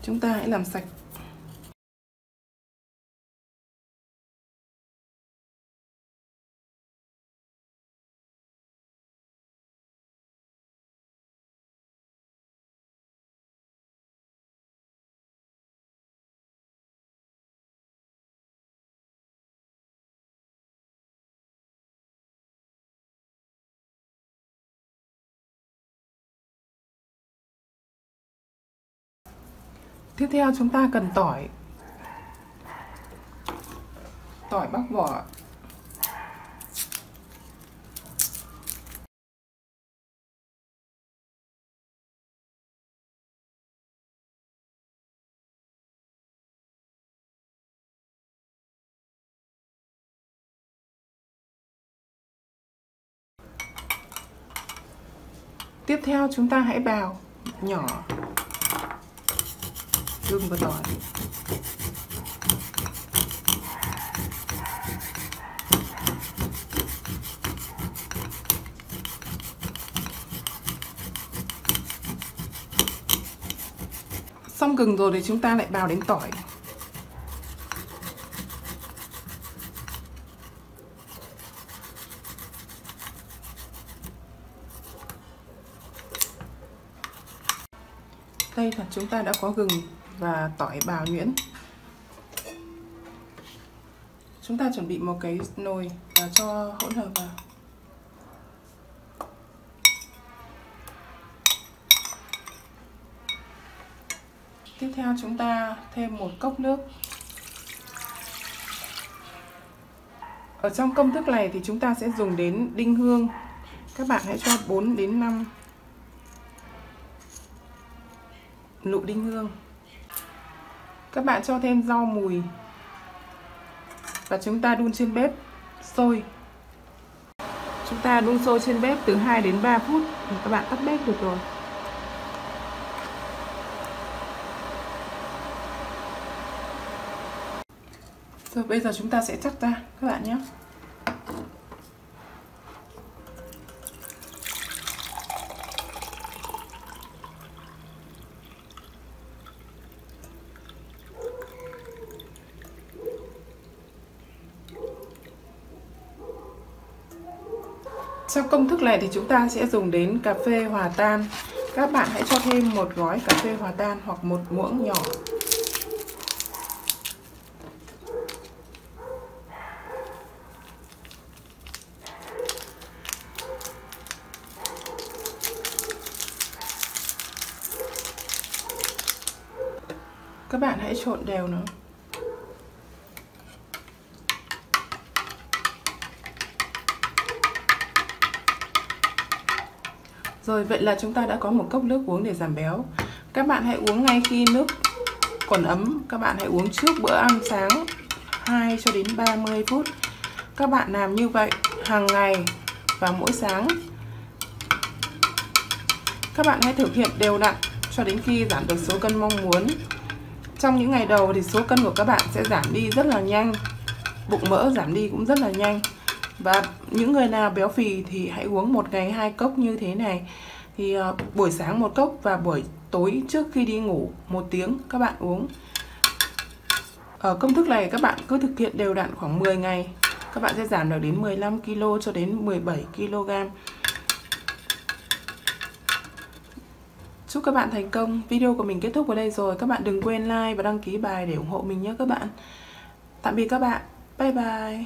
Chúng ta hãy làm sạch. Tiếp theo chúng ta cần tỏi. Tỏi bóc vỏ. Tiếp theo chúng ta hãy bào nhỏ gừng và tỏi. Xong gừng rồi thì chúng ta lại bào đến tỏi. Đây là chúng ta đã có gừng và tỏi bào nhuyễn. Chúng ta chuẩn bị một cái nồi và cho hỗn hợp vào. Tiếp theo chúng ta thêm một cốc nước. Ở trong công thức này thì chúng ta sẽ dùng đến đinh hương. Các bạn hãy cho 4 đến 5 nụ đinh hương. Các bạn cho thêm rau mùi và chúng ta đun trên bếp sôi. Chúng ta đun sôi trên bếp từ 2 đến 3 phút thì các bạn tắt bếp được rồi. Rồi bây giờ chúng ta sẽ chắc ra các bạn nhé. Trong công thức này thì chúng ta sẽ dùng đến cà phê hòa tan. Các bạn hãy cho thêm một gói cà phê hòa tan hoặc một muỗng nhỏ. Các bạn hãy trộn đều nó. Rồi vậy là chúng ta đã có một cốc nước uống để giảm béo. Các bạn hãy uống ngay khi nước còn ấm. Các bạn hãy uống trước bữa ăn sáng 2 cho đến 30 phút. Các bạn làm như vậy hàng ngày và mỗi sáng. Các bạn hãy thực hiện đều đặn cho đến khi giảm được số cân mong muốn. Trong những ngày đầu thì số cân của các bạn sẽ giảm đi rất là nhanh. Bụng mỡ giảm đi cũng rất là nhanh. Và những người nào béo phì thì hãy uống một ngày 2 cốc như thế này. Thì buổi sáng 1 cốc và buổi tối trước khi đi ngủ 1 tiếng các bạn uống. Ở công thức này các bạn cứ thực hiện đều đặn khoảng 10 ngày. Các bạn sẽ giảm được đến 15 kg cho đến 17 kg. Chúc các bạn thành công. Video của mình kết thúc ở đây rồi. Các bạn đừng quên like và đăng ký bài để ủng hộ mình nhé các bạn. Tạm biệt các bạn. Bye bye.